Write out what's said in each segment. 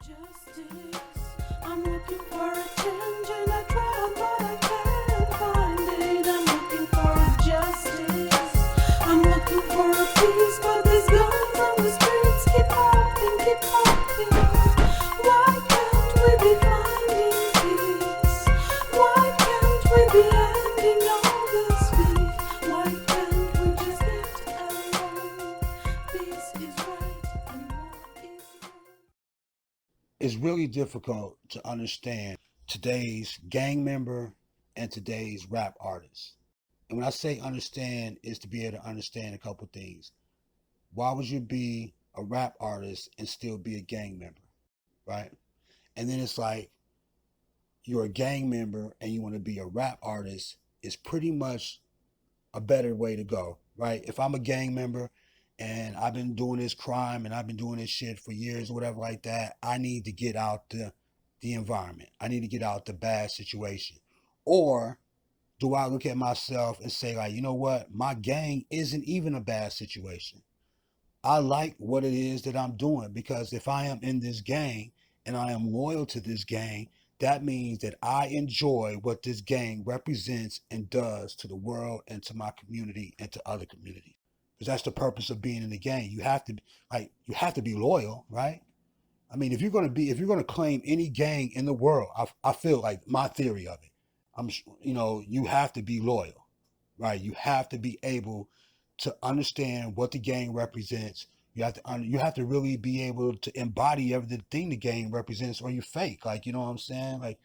Justice. I'm looking for a change and I try, but I can't find it. I'm looking for justice. I'm looking for a peace, but these guns on the streets keep popping, keep popping. Why can't we be finding peace? Why can't we be ending all this beef? Why can't we just get along? Peace is right and war is wrong. It's really difficult to understand today's gang member and today's rap artist. And when I say understand, is to be able to understand a couple things. Why would you be a rap artist and still be a gang member, right? And then it's like you're a gang member and you want to be a rap artist is pretty much a better way to go, right? If I'm a gang member and I've been doing this crime and I've been doing this shit for years or whatever like that, I need to get out the environment. I need to get out the bad situation. Or do I look at myself and say, like, you know what? My gang isn't even a bad situation. I like what it is that I'm doing because if I am in this gang and I am loyal to this gang, that means that I enjoy what this gang represents and does to the world and to my community and to other communities. Because that's the purpose of being in the gang. You have to be loyal, right? I mean, if you're gonna claim any gang in the world, I feel like my theory of it, you have to be loyal, right? You have to be able to understand what the gang represents. You have to really be able to embody everything the gang represents, or you fake. Like, you know what I'm saying? Like,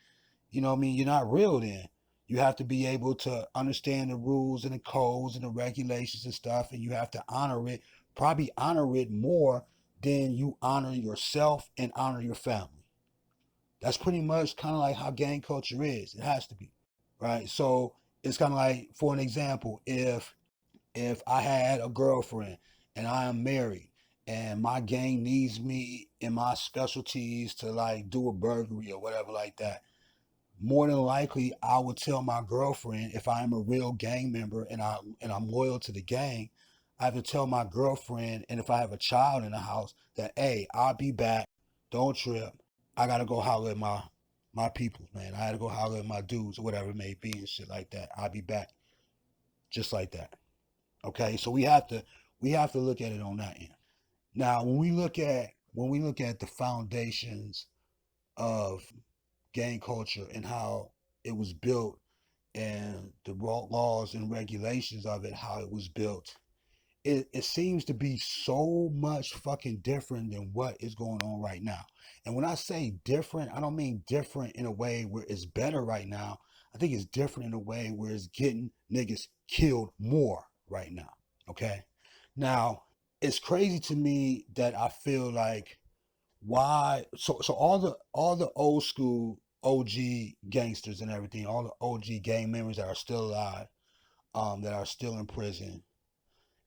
you know what I mean? You're not real then. You have to be able to understand the rules and the codes and the regulations and stuff, and you have to honor it, probably honor it more than you honor yourself and honor your family. That's pretty much kind of like how gang culture is. It has to be, right? So it's kind of like, for an example, if I had a girlfriend and I am married and my gang needs me in my specialties to like do a burglary or whatever like that, more than likely I would tell my girlfriend, if I am a real gang member and I'm loyal to the gang, I have to tell my girlfriend, and if I have a child in the house, that hey, I'll be back. Don't trip. I gotta go holler at my people, man. I had to go holler at my dudes or whatever it may be and shit like that. I'll be back. Just like that. Okay. So we have to look at it on that end. Now when we look at the foundations of gang culture and how it was built and the laws and regulations of it, how it was built, it seems to be so much fucking different than what is going on right now. And when I say different, I don't mean different in a way where it's better right now. I think it's different in a way where it's getting niggas killed more right now. Okay. Now, it's crazy to me that I feel like why so all the old school OG gangsters and everything, all the OG gang members that are still alive, that are still in prison,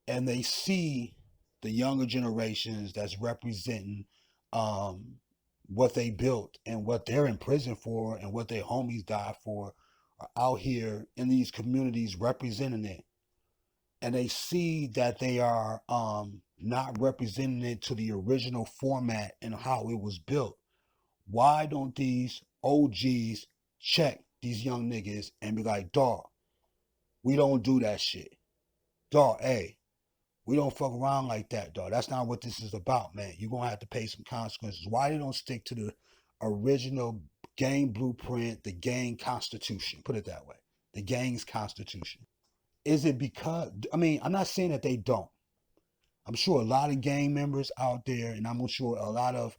and they see the younger generations that's representing um, what they built and what they're in prison for and what their homies died for are out here in these communities representing it. And they see that they are not representing it to the original format and how it was built. Why don't these OGs check these young niggas and be like, dog, we don't do that shit. Dog, hey, we don't fuck around like that, dog. That's not what this is about, man. You're gonna have to pay some consequences. Why they don't stick to the original gang blueprint, the gang constitution? Put it that way. The gang's constitution. Is it because I'm not saying that they don't. I'm sure a lot of gang members out there, and I'm sure a lot of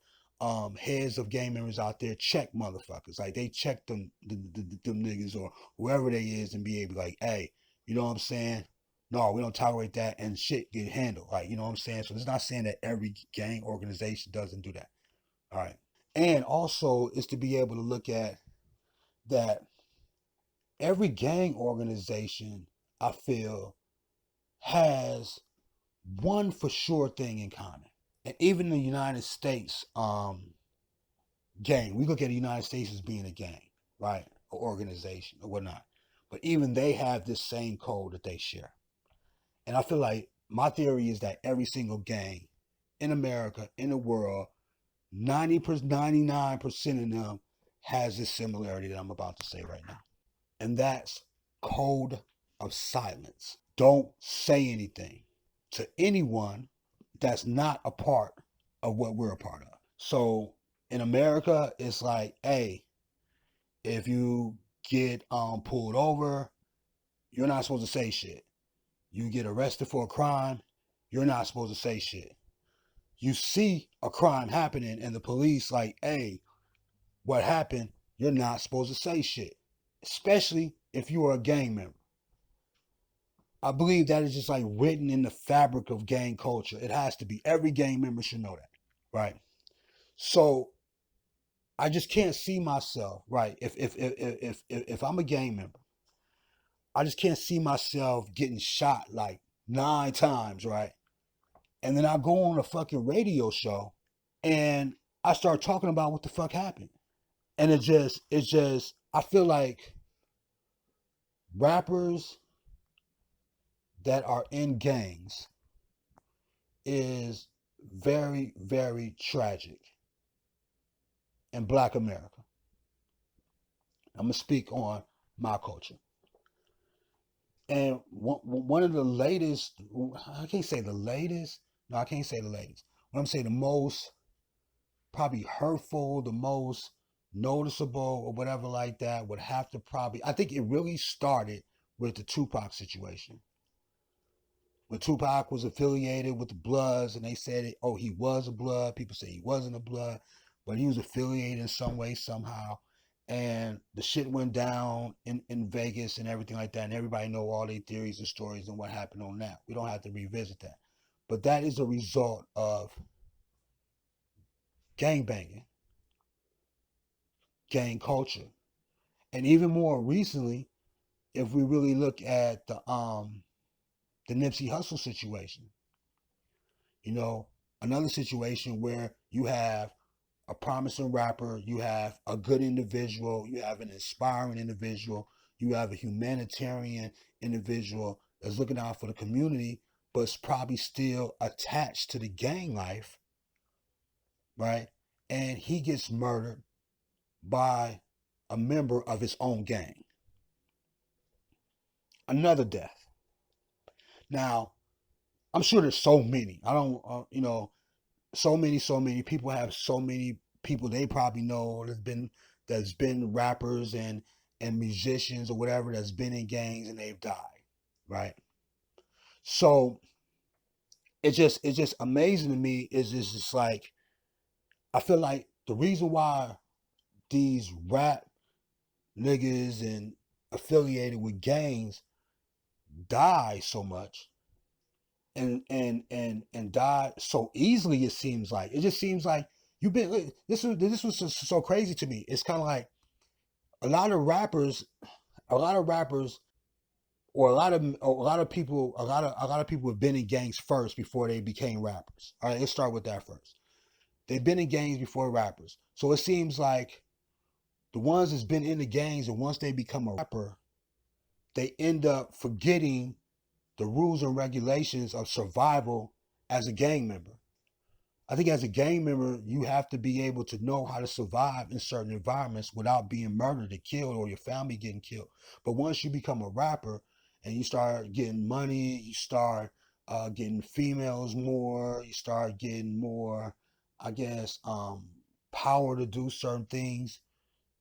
heads of gang members out there check motherfuckers. Like they check them niggas or whoever they is and be able to like, hey, you know what I'm saying? No, we don't tolerate that and shit get handled. Like, you know what I'm saying? So it's not saying that every gang organization doesn't do that. All right. And also is to be able to look at that every gang organization, I feel, has one for sure thing in common. And even the United States gang, we look at the United States as being a gang, right? Or organization or whatnot. But even they have this same code that they share. And I feel like my theory is that every single gang in America, in the world, 90%, 99% of them has this similarity that I'm about to say right now. And that's code of silence. Don't say anything to anyone that's not a part of what we're a part of. So in America, it's like, hey, if you get pulled over, you're not supposed to say shit. You get arrested for a crime, you're not supposed to say shit. You see a crime happening and the police like, hey, what happened? You're not supposed to say shit, especially if you are a gang member. I believe that is just like written in the fabric of gang culture. It has to be. Every gang member should know that, right? So I just can't see myself, right? If I'm a gang member, I just can't see myself getting shot like 9 times, right? And then I go on a fucking radio show and I start talking about what the fuck happened. And it's just, I feel like rappers that are in gangs is very, very tragic in Black America. I'm going to speak on my culture. And one of the latest, I can't say the latest. No, I can't say the latest. What I'm saying, the most probably hurtful, the most noticeable or whatever like that would have to probably, I think it really started with the Tupac situation. When Tupac was affiliated with the Bloods and they said, oh, he was a Blood. People say he wasn't a Blood, but he was affiliated in some way, somehow. And the shit went down in Vegas and everything like that. And everybody know all their theories and stories and what happened on that. We don't have to revisit that. But that is a result of gangbanging, gang culture. And even more recently, if we really look at the Nipsey Hussle situation, you know, another situation where you have a promising rapper, you have a good individual, you have an inspiring individual, you have a humanitarian individual that's looking out for the community, but is probably still attached to the gang life, right? And he gets murdered by a member of his own gang. Another death. Now, I'm sure there's so many. I don't, so many people have so many people they probably know that's been rappers and musicians or whatever that's been in gangs and they've died, right? So it's just amazing to me is just like I feel like the reason why these rap niggas and affiliated with gangs die so much and die so easily, it just seems like you've been this was so crazy to me. It's kind of like a lot of rappers or a lot of people have been in gangs first before they became rappers. All right, let's start with that first. They've been in gangs before rappers, so it seems like the ones that's been in the gangs and once they become a rapper, they end up forgetting the rules and regulations of survival as a gang member. I think as a gang member, you have to be able to know how to survive in certain environments without being murdered or killed or your family getting killed. But once you become a rapper and you start getting money, you start getting females more, you start getting more, I guess, power to do certain things,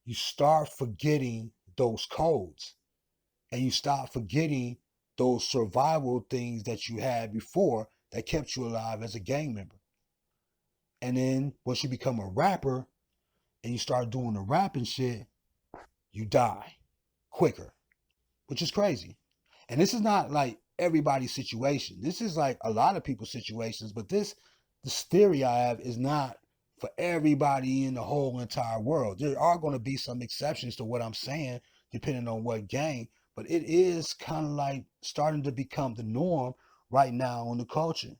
you start forgetting those codes and you stop forgetting those survival things that you had before that kept you alive as a gang member. And then once you become a rapper and you start doing the rapping shit, you die quicker, which is crazy. And this is not like everybody's situation. This is like a lot of people's situations, but this theory I have is not for everybody in the whole entire world. There are going to be some exceptions to what I'm saying, depending on what gang, but it is kind of like starting to become the norm right now in the culture.